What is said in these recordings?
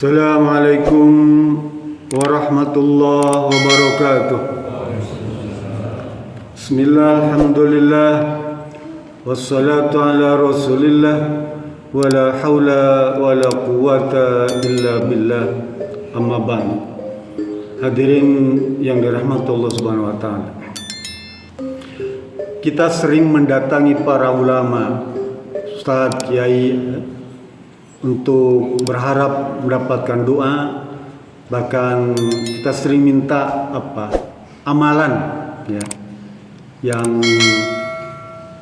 Assalamualaikum warahmatullahi wabarakatuh. Bismillah, alhamdulillah, wassalatu ala rasulillah, wala hawla wala quwata illa billah, amma ba'd. Hadirin yang dirahmati Allah subhanahu wa ta'ala, kita sering mendatangi para ulama, ustaz, kiai, untuk berharap mendapatkan doa. Bahkan kita sering minta amalan ya, yang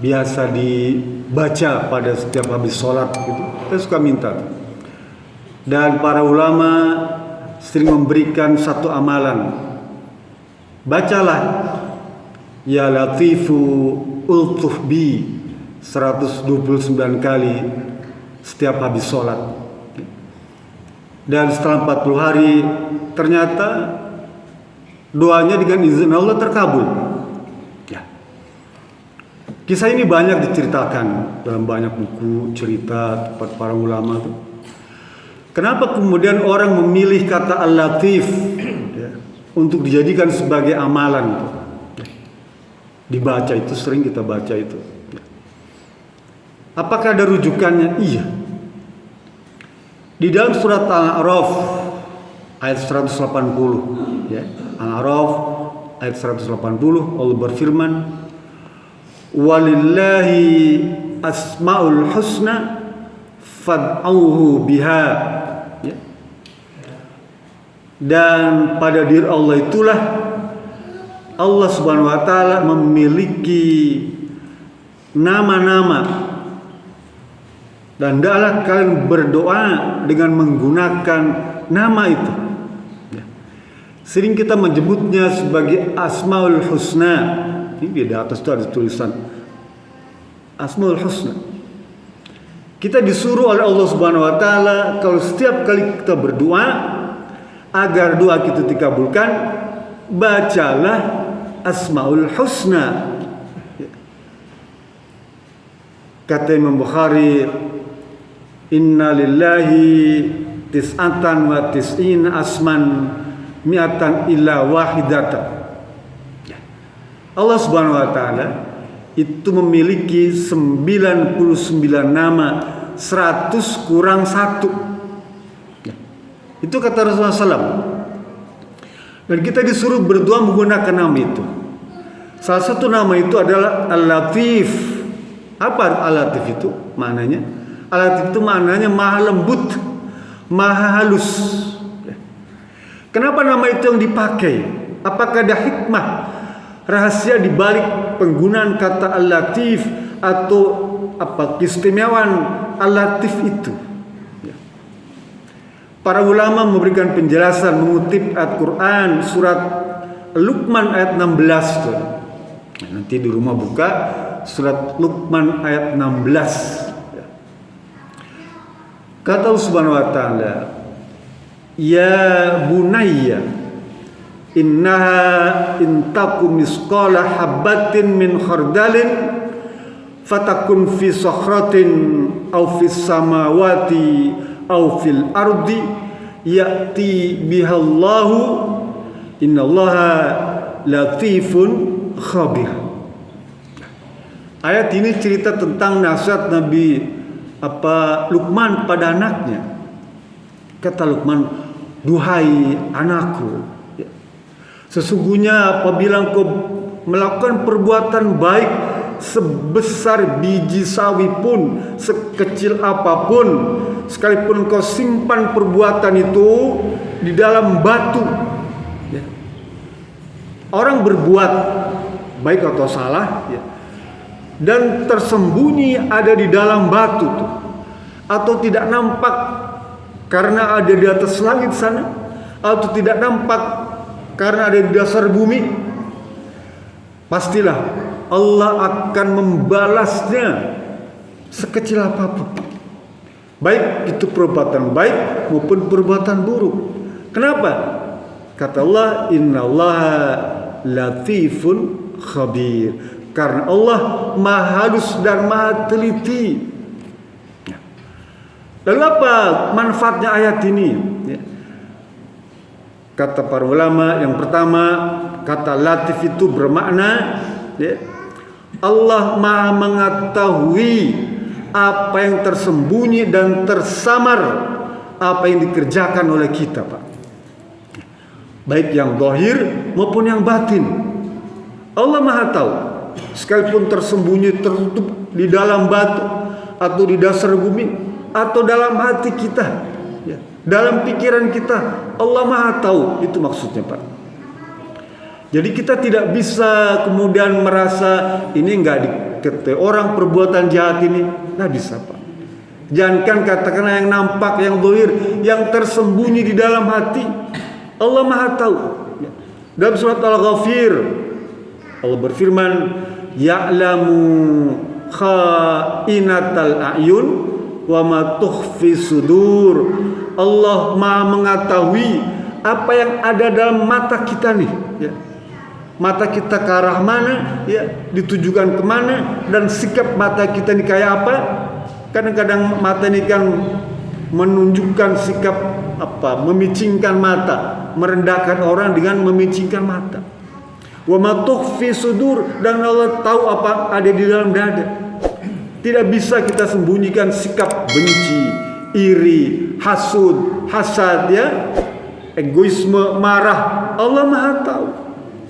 biasa dibaca pada setiap habis sholat gitu. Kita suka minta. Dan para ulama sering memberikan satu amalan. Bacalah ya latifu ultuf bi 129 kali setiap habis sholat. Dan setelah 40 hari ternyata doanya dengan izin Allah terkabul ya. Kisah ini banyak diceritakan dalam banyak buku cerita tempat para ulama itu. Kenapa kemudian orang memilih kata Al-Latif ya, untuk dijadikan sebagai amalan ya. Dibaca itu, sering kita baca itu ya. Apakah ada rujukannya? Iya. Di dalam surat Al-A'raf ayat 180 ya. Al-A'raf ayat 180 Allah berfirman, "Walillahi asmaul husna fad'auhu biha." Ya. Dan pada diri Allah itulah Allah Subhanahu wa taala memiliki nama-nama, dan hendaklah kalian berdoa dengan menggunakan nama itu ya. Sering kita menyebutnya sebagai Asmaul Husna. Ini di atas itu ada tulisan Asmaul Husna. Kita disuruh oleh Allah Subhanahu wa taala kalau setiap kali kita berdoa agar doa kita dikabulkan, bacalah Asmaul Husna. Kata Imam Bukhari, "Inna lillahi tis'atan wa tis'ina asman mi'atan illa wahidatan." Allah Subhanahu wa taala itu memiliki 99 nama, 100 kurang 1. Itu kata Rasulullah SAW. Dan kita disuruh berdoa menggunakan nama itu. Salah satu nama itu adalah Al-Latif. Apa Al-Latif itu maknanya? Al-Latif itu maknanya maha lembut, maha halus. Kenapa nama itu yang dipakai? Apakah ada hikmah, rahasia di balik penggunaan kata Al-Latif atau keistimewaan Al-Latif itu? Para ulama memberikan penjelasan mengutip Al-Quran surat Luqman ayat 16. Nanti di rumah buka surat Luqman ayat 16. Kata Allah Subhanahu wa taala, "Ya bunayya innaha intakum misqala habatin min khardalin fatakun fi sakhratin aw fis samawati aw fil ardi ya'ti bihallahu innallaha latifun khabir." Ayat ini cerita tentang nasihat Nabi Luqman pada anaknya. Kata Luqman, "Duhai anakku, sesungguhnya apabila engkau melakukan perbuatan baik sebesar biji sawi pun, sekecil apapun, sekalipun engkau simpan perbuatan itu di dalam batu ya. Orang berbuat baik atau salah ya, dan tersembunyi ada di dalam batu tuh, atau tidak nampak karena ada di atas langit sana, atau tidak nampak karena ada di dasar bumi, pastilah Allah akan membalasnya sekecil apapun, baik itu perbuatan baik maupun perbuatan buruk. Kenapa? Kata Allah, "Innallaha latifun khabir." Karena Allah maha halus dan maha teliti. Lalu apa manfaatnya ayat ini? Ya. Kata para ulama, yang pertama, kata latif itu bermakna ya, Allah Maha mengetahui apa yang tersembunyi dan tersamar, apa yang dikerjakan oleh kita, Pak. Baik yang zahir maupun yang batin. Allah Maha tahu. Sekalipun tersembunyi, tertutup di dalam batu atau di dasar bumi atau dalam hati kita, ya, dalam pikiran kita, Allah Maha tahu. Itu maksudnya, Pak. Jadi kita tidak bisa kemudian merasa ini enggak diketahui orang perbuatan jahat ini, nggak bisa, Pak. Jangankan katakanlah yang nampak, yang zahir, yang tersembunyi di dalam hati, Allah Maha tahu. Dalam surat Al-Ghafir Allah berfirman, ya'lamu kha'inatal a'yun wa ma tukhfi sudur. Allah Maha mengetahui apa yang ada dalam mata kita nih, ya. Mata kita ke arah mana, ya, ditujukan kemana, dan sikap mata kita ini kayak apa. Kadang-kadang mata ini kan menunjukkan sikap apa, memicingkan mata, merendahkan orang dengan memicingkan mata. Wa ma tukhfi sudur, dan Allah tahu apa ada di dalam dada. Tidak bisa kita sembunyikan sikap benci, iri, hasud, hasad, ya, egoisme, marah. Allah Maha tahu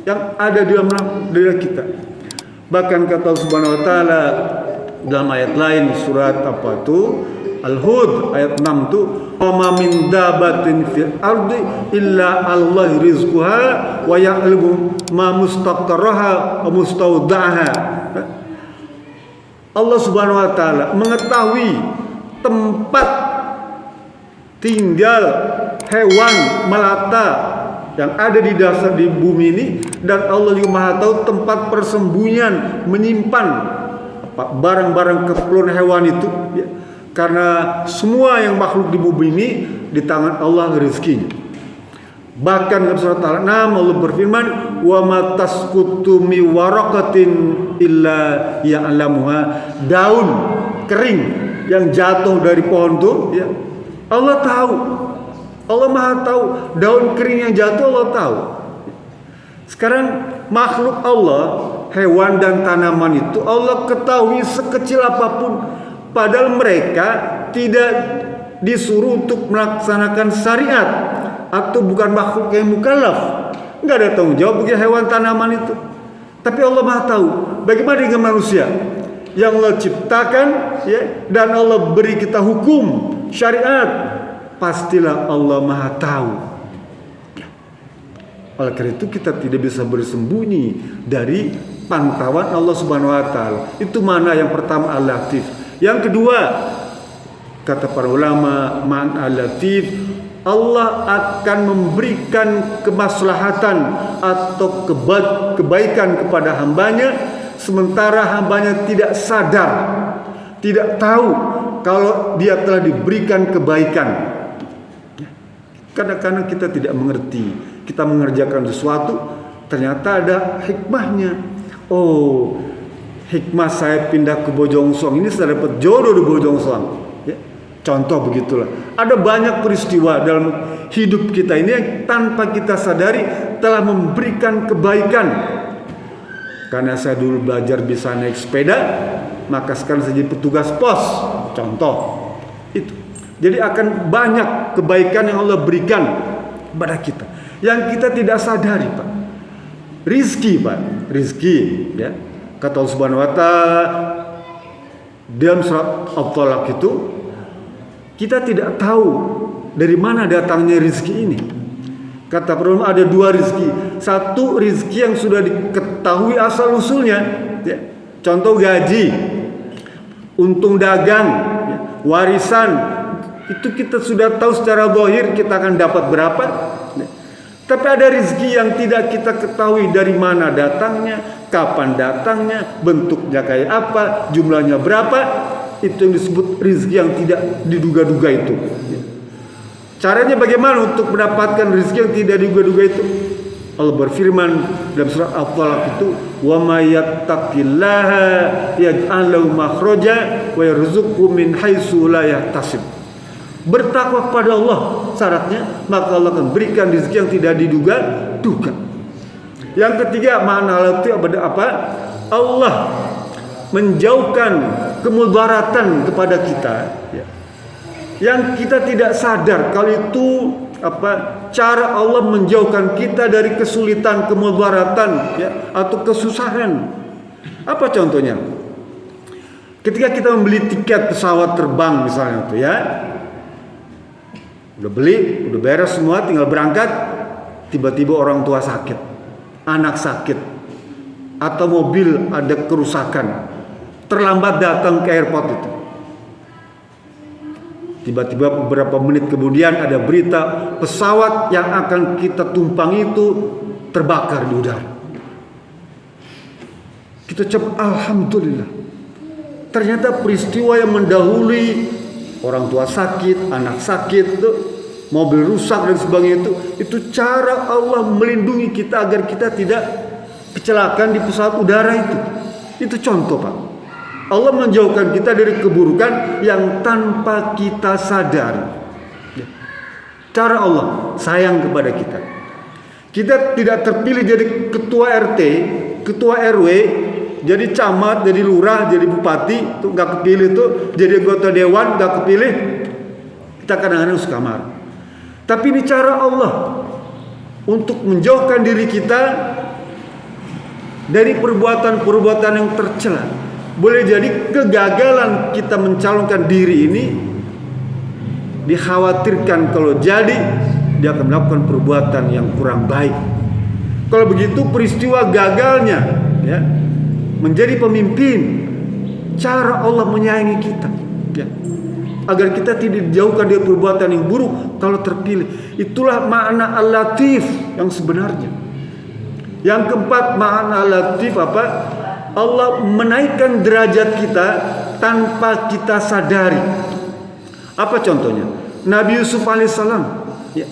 yang ada di dalam diri kita. Bahkan kata Allah Subhanahu wa taala dalam ayat lain, surat apa itu, Al-Hud ayat 6 itu, wa ma min dabatin fil ardi illa Allah rizquha wa ya'lamu ma mustaqarraha wa mustawda'aha. Allah Subhanahu wa taala mengetahui tempat tinggal hewan melata yang ada di dasar di bumi ini, dan Allah juga Maha tahu tempat persembunyian menyimpan barang-barang keperluan hewan itu, ya. Karena semua yang makhluk di bumi ini di tangan Allah rezekinya. Bahkan dalam surat Al-An'am Allah berfirman, wa ma tasqutu mi waraqatin illa ya'lamuha. Daun kering yang jatuh dari pohon itu, ya, Allah tahu. Allah Maha tahu. Daun kering yang jatuh Allah tahu. Sekarang makhluk Allah, hewan dan tanaman itu Allah ketahui sekecil apapun, padahal mereka tidak disuruh untuk melaksanakan syariat atau bukan makhluk yang mukallaf. Enggak ada tanggung jawab bagi hewan tanaman itu. Tapi Allah Maha tahu. Bagaimana dengan manusia yang Allah ciptakan, ya, dan Allah beri kita hukum syariat, pastilah Allah Maha tahu. Oleh karena itu kita tidak bisa bersembunyi dari pantauan Allah Subhanahu wa taala. Itu mana yang pertama al-latif. Yang kedua, kata para ulama, man al-latif, Allah akan memberikan kemaslahatan atau kebaikan kepada hambanya, sementara hambanya tidak sadar, tidak tahu kalau dia telah diberikan kebaikan. Kadang-kadang kita tidak mengerti, kita mengerjakan sesuatu ternyata ada hikmahnya. Oh, hikmah saya pindah ke Bojongsong ini saya dapat jodoh di Bojongsong, ya. Contoh begitulah. Ada banyak peristiwa dalam hidup kita ini yang tanpa kita sadari telah memberikan kebaikan. Karena saya dulu belajar bisa naik sepeda, maka sekarang saya jadi petugas pos. Contoh itu. Jadi akan banyak kebaikan yang Allah berikan kepada kita yang kita tidak sadari, Pak. Rizki, Pak. Rizki, ya. Kata Allah Subhanahu wa taala dalam surat At-Talaq itu, kita tidak tahu dari mana datangnya rizki ini. Kata para ada dua rizki. Satu rizki yang sudah diketahui asal usulnya, ya. Contoh gaji, untung dagang, ya, warisan. Itu kita sudah tahu secara zahir kita akan dapat berapa. Tapi ada rezeki yang tidak kita ketahui dari mana datangnya, kapan datangnya, bentuknya kayak apa, jumlahnya berapa. Itu yang disebut rezeki yang tidak diduga-duga itu. Caranya bagaimana untuk mendapatkan rezeki yang tidak diduga-duga itu? Allah berfirman dalam surat Al-Falaq itu, wa may yattaqillaha yaj'al lahu makhraja wa yarzuqhu min haitsu la yahtasib. bertakwa kepada Allah syaratnya, maka Allah akan berikan rezeki yang tidak diduga-duga. Yang ketiga, makna latif apa? Allah menjauhkan kemudaratan kepada kita, ya, yang kita tidak sadar kalau itu cara Allah menjauhkan kita dari kesulitan, kemudaratan, ya, atau kesusahan. Apa contohnya? Ketika kita membeli tiket pesawat terbang misalnya tuh, ya, udah beli, udah beres semua, tinggal berangkat, tiba-tiba orang tua sakit, anak sakit, atau mobil ada kerusakan, terlambat datang ke airport itu. Tiba-tiba beberapa menit kemudian ada berita pesawat yang akan kita tumpangi itu terbakar di udara. Kita ucap alhamdulillah. Ternyata peristiwa yang mendahului, orang tua sakit, anak sakit, itu, mobil rusak dan sebagainya, itu cara Allah melindungi kita agar kita tidak kecelakaan di pesawat udara itu. Itu contoh, Pak. Allah menjauhkan kita dari keburukan yang tanpa kita sadari. Cara Allah sayang kepada kita. Kita tidak terpilih jadi ketua RT, ketua RW, jadi camat, jadi lurah, jadi bupati, itu nggak kepilih tuh, jadi anggota dewan nggak kepilih. Kita kadang-kadang suka marah. Tapi ini cara Allah untuk menjauhkan diri kita dari perbuatan-perbuatan yang tercela. Boleh jadi kegagalan kita mencalonkan diri ini dikhawatirkan kalau jadi dia akan melakukan perbuatan yang kurang baik. Kalau begitu peristiwa gagalnya, ya, menjadi pemimpin, cara Allah menyayangi kita, ya, agar kita tidak dijauhkan dari perbuatan yang buruk kalau terpilih. Itulah makna Al-Latif yang sebenarnya. Yang keempat, makna Al-Latif apa? Allah menaikkan derajat kita tanpa kita sadari. Apa contohnya? Nabi Yusuf alaihissalam, ya,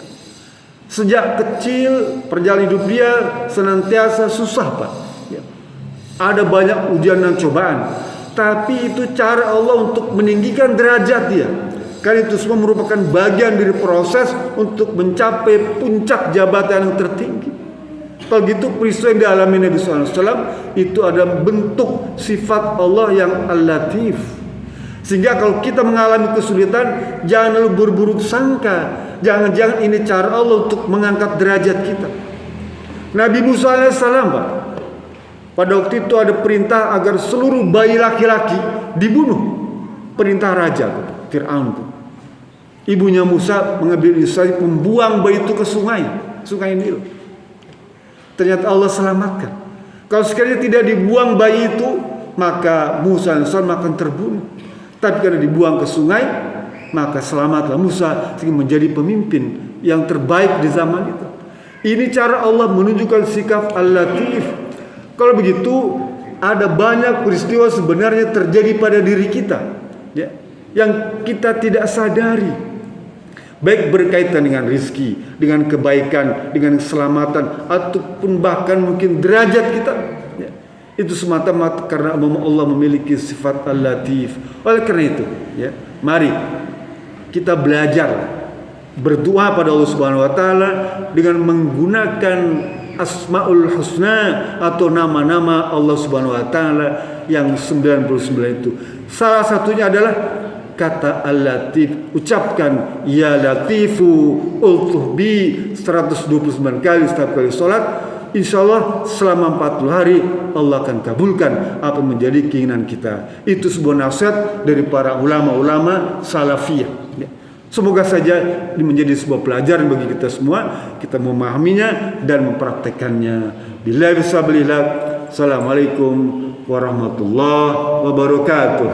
sejak kecil perjalanan hidup dia senantiasa susah, Pak. Ya. Ada banyak ujian dan cobaan, tapi itu cara Allah untuk meninggikan derajat dia. Karena itu semua merupakan bagian dari proses untuk mencapai puncak jabatan yang tertinggi. Kalau gitu peristiwa yang dialami Nabi SAW itu ada bentuk sifat Allah yang Al-Latif. Sehingga kalau kita mengalami kesulitan, jangan lalu berburuk sangka. Jangan-jangan ini cara Allah untuk mengangkat derajat kita. Nabi Musa AS, Pak, pada waktu itu ada perintah agar seluruh bayi laki-laki dibunuh. Perintah raja Fir'aun. Ibunya Musa mengambil inisiatif membuang bayi itu ke sungai Nil. Ternyata Allah selamatkan. Kalau sekiranya tidak dibuang bayi itu, maka Musa akan terbunuh. Tapi karena dibuang ke sungai, maka selamatlah Musa sehingga menjadi pemimpin yang terbaik di zaman itu. Ini cara Allah menunjukkan sikap Al-Latif. Kalau begitu, ada banyak peristiwa sebenarnya terjadi pada diri kita, ya, yang kita tidak sadari. Baik berkaitan dengan rizki, dengan kebaikan, dengan keselamatan, ataupun bahkan mungkin derajat kita, ya, itu semata-mata karena Allah memiliki sifat Al-Latif. Oleh karena itu, ya, mari kita belajar berdoa pada Allah Subhanahu Wa Taala dengan menggunakan Asmaul Husna atau nama-nama Allah Subhanahu Wa Taala yang 99 itu. Salah satunya adalah kata Al-Latif. Ucapkan Ya Latifu ultuh bi 129 kali setiap kali sholat. InsyaAllah selama 40 hari Allah akan kabulkan apa menjadi keinginan kita. Itu sebuah nasihat dari para ulama-ulama salafiyah, ya. Semoga saja ini menjadi sebuah pelajaran bagi kita semua. Kita memahaminya dan mempraktekannya. Billahi bisabilillah. Assalamualaikum warahmatullahi wabarakatuh.